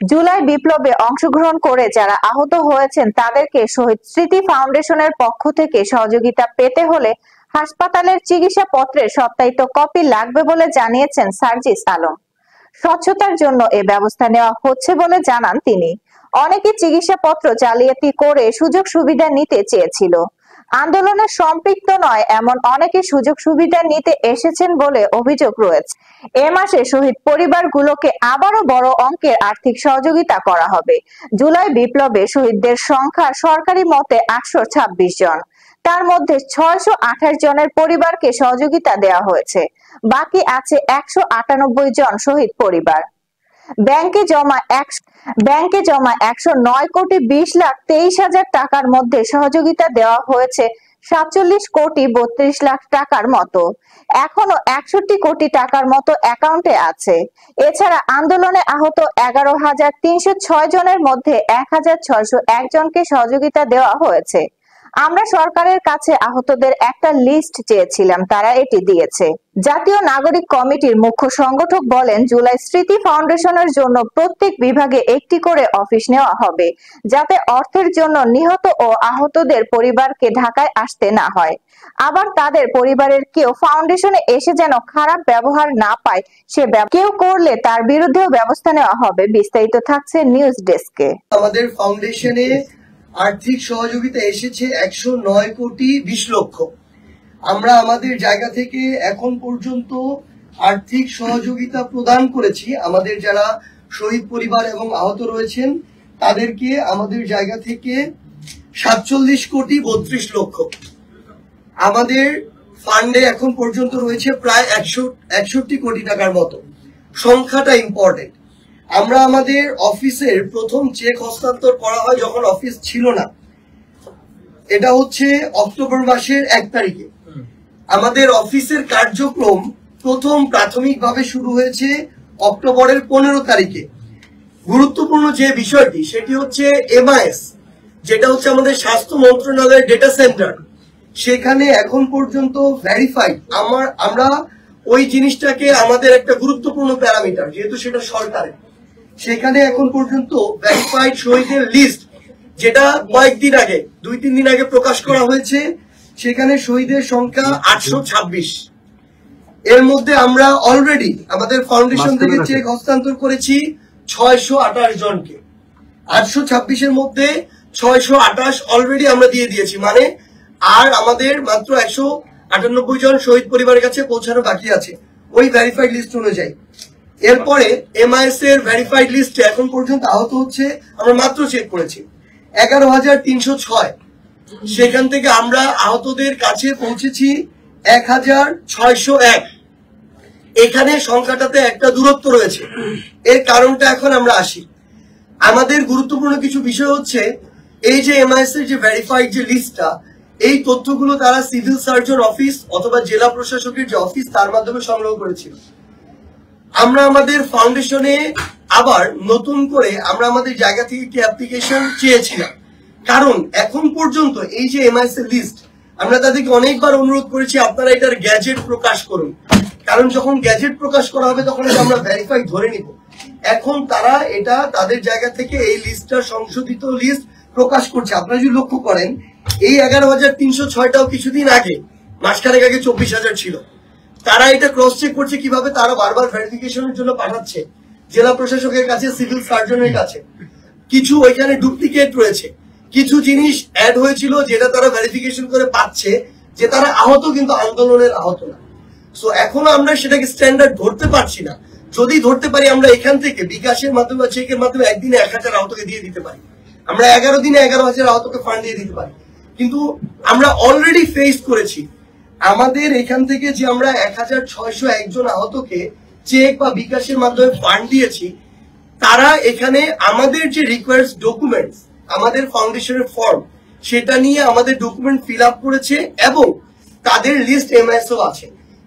জুলাই বিপ্লবে অংশগ্রহণ করে যারা আহত হয়েছেন তাদেরকে শহীদ স্মৃতি ফাউন্ডেশনের পক্ষ থেকে সহযোগিতা পেতে হলে হাসপাতালের চিকিৎসাপত্রের সত্যায়িত কপি লাগবে বলে জানিয়েছেন সার্জিস আলম। স্বচ্ছতার জন্য এ ব্যবস্থা নেওয়া হচ্ছে বলে জানান তিনি। অনেকে চিকিৎসাপত্র জালিয়াতি করে সুযোগ সুবিধা নিতে চেয়েছিল। আন্দোলনে সম্পৃক্ত নয় এমন অনেকে সুযোগ সুবিধা নিতে এসেছেন বলে অভিযোগ রয়েছে। এ মাসে শহীদ পরিবারগুলোকে আবারও বড় অঙ্কের আর্থিক সহযোগিতা করা হবে। জুলাই বিপ্লবে শহীদদের সংখ্যা সরকারি মতে 826 জন। তার মধ্যে 628 জনের পরিবারকে সহযোগিতা দেওয়া হয়েছে। বাকি আছে 198 জন শহীদ পরিবার। ব্যাংকে জমা 109 কোটি 20 লাখ 23 হাজার টাকার মধ্যে সহযোগিতা দেওয়া হয়েছে 47 কোটি 32 লাখ টাকার মতো। এখনো 61 কোটি টাকার মতো অ্যাকাউন্টে আছে। এছাড়া আন্দোলনে আহত 11,306 জনের মধ্যে 1,601 জনকে সহযোগিতা দেওয়া হয়েছে। আমরা সরকারের কাছে আহতদের একটা লিস্ট চেয়েছিলাম, তারা এটি দিয়েছে। জাতীয় নাগরিক কমিটির মুখ্য সংগঠক বলেন, জুলাই স্মৃতি ফাউন্ডেশনের জন্য প্রত্যেক বিভাগে একটি করে অফিস নেওয়া হবে, যাতে অর্থের জন্য নিহত ও আহতদের পরিবারকে ঢাকায় আসতে না হয়। আবার তাদের পরিবারের কেউ ফাউন্ডেশনে এসে যেন খারাপ ব্যবহার না পায়, কেউ করলে তার বিরুদ্ধেও ব্যবস্থা নেওয়া হবে। বিস্তারিত থাকছে নিউজ ডেস্কে। আমাদের ফাউন্ডেশনে আর্থিক সহযোগিতা এসেছে 109 কোটি 20 লক্ষ। আমরা আমাদের জায়গা থেকে এখন পর্যন্ত আর্থিক সহযোগিতা প্রদান করেছি। আমাদের যারা শহীদ পরিবার এবং আহত রয়েছেন তাদেরকে আমাদের জায়গা থেকে 47 কোটি 32 লক্ষ। আমাদের ফান্ডে এখন পর্যন্ত রয়েছে প্রায় 161 কোটি টাকার মতো। সংখ্যাটা ইম্পর্টেন্ট। আমরা আমাদের অফিসের প্রথম চেক হস্তান্তর করা হয় যখন অফিস ছিল না, এটা হচ্ছে অক্টোবর মাসের 1 তারিখে। আমাদের অফিসের কার্যক্রম প্রথম প্রাথমিকভাবে শুরু হয়েছে অক্টোবরের 15 তারিখে। গুরুত্বপূর্ণ যে বিষয়টি সেটি হচ্ছে এমআইএস, যেটা হচ্ছে আমাদের স্বাস্থ্য মন্ত্রণালয়ের ডেটা সেন্টার। সেখানে এখন পর্যন্ত ভেরিফাইড আমরা ওই জিনিসটাকে আমাদের একটা গুরুত্বপূর্ণ প্যারামিটার, যেহেতু সেটা সরকারের, সেখানে এখন পর্যন্ত ভেরিফাইড শহীদের লিস্ট, যেটা কয়েকদিন আগে 2-3 দিন আগে প্রকাশ করা হয়েছে, সেখানে শহীদের সংখ্যা 826। এর মধ্যে আমরা অলরেডি আমাদের ফাউন্ডেশন থেকে চেক হস্তান্তর করেছি 628 জনকে। 826 এর মধ্যে 628 অলরেডি আমরা দিয়ে দিয়েছি, মানে আর আমাদের মাত্র 198 জন শহীদ পরিবারের কাছে পৌঁছানো বাকি আছে ওই ভেরিফাইড লিস্ট অনুযায়ী। এরপরে এমআইএস এর ভেরিফাইড লিস্টে এখন পর্যন্ত আহত হচ্ছে, আমরা মাত্র চেক করেছি 11,306। সেখান থেকে আমরা আহতদের কাছে পৌঁছেছি 1,601। এখানে সংখ্যাটাতে একটা দূরত্ব রয়েছে। এর কারণটা এখন আমরা আসি। আমাদের গুরুত্বপূর্ণ কিছু বিষয় হচ্ছে এই যে এমআইএস এর যে ভেরিফাইড যে লিস্টটা, এই তথ্যগুলো তারা সিভিল সার্জন অফিস অথবা জেলা প্রশাসকের যে অফিস তার মাধ্যমে সংগ্রহ করেছিল। আমরা আমাদের ফাউন্ডেশনে আবার নতুন করে আমরা আমাদের জায়গা থেকে একটি অ্যাপ্লিকেশন চেয়েছিলাম, কারণ এখন পর্যন্ত এই যে এমআইএস এর লিস্ট, আমরা তাদেরকে অনেকবার অনুরোধ করেছি আপনারা এটার গ্যাজেট প্রকাশ করুন, কারণ যখন গ্যাজেট প্রকাশ করা হবে তখন এটা আমরা ভেরিফাই ধরে নিব। এখন তারা এটা তাদের জায়গা থেকে এই লিস্টটা সংশোধিত লিস্ট প্রকাশ করছে। আপনারা যদি লক্ষ্য করেন, এই 11,306টাও কিছুদিন আগে, মাসখানেক আগে 24,000 ছিল। তারা এটা ক্রস চেক করছে কিভাবে, তারা বারবার ভেরিফিকেশনের জন্য পাঠাচ্ছে জেলা প্রশাসকের কাছে, সিভিল সার্জনের কাছে। কিছু ওইখানে ডুপ্লিকেট রয়েছে, কিছু জিনিস অ্যাড হয়েছিল যেটা তারা ভেরিফিকেশন করে পাচ্ছে যে তারা আহত কিন্তু আন্দোলনের আহত না। সো এখনো আমরা সেটাকে স্ট্যান্ডার্ড ধরতে পারছি না। যদি ধরতে পারি, আমরা এখান থেকে বিকাশের মাধ্যমে বা চেকের মাধ্যমে একদিনে 1,000 আহতকে দিয়ে দিতে পারি। আমরা 11 দিনে 11,000 আহতকে ফান্ড দিয়ে দিতে পারি। কিন্তু আমরা অলরেডি ফেস করেছি আমাদের এখান থেকে যে আমরা 1,601 জন আহতকে চেক বা বিকাশের মাধ্যমে ফান্ড দিয়েছি, তারা এখানে আমাদের যে রিকোয়ার্ড ডকুমেন্টস, আমাদের ফাউন্ডেশনের ফর্ম, সেটা নিয়ে আমাদের ডকুমেন্ট ফিল আপ করেছে এবং তাদের লিস্ট এমআইএসও আছে।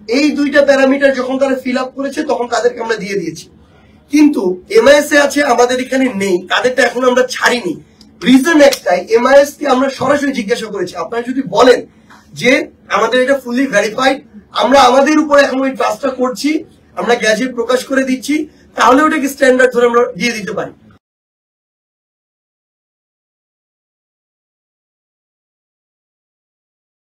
এই দুইটা প্যারামিটার যখন তারা ফিল আপ করেছে তখন তাদেরকে আমরা দিয়ে দিয়েছি। কিন্তু এমআইএস এ আছে, আমাদের এখানে নেই, তাদেরটা এখন আমরা ছাড়িনি। রিজন একটাই, এমআইএস কে আমরা সরাসরি জিজ্ঞাসা করেছি, আপনারা যদি বলেন যে আমাদের এটা ফুললি ভেরিফাইড, আমরা আমাদের উপর এখন ওই ট্রাস্টটা করছি, আমরা গ্যাজেট প্রকাশ করে দিচ্ছি, তাহলে ওটাকে স্ট্যান্ডার্ড ধরে আমরা দিয়ে দিতে পারি।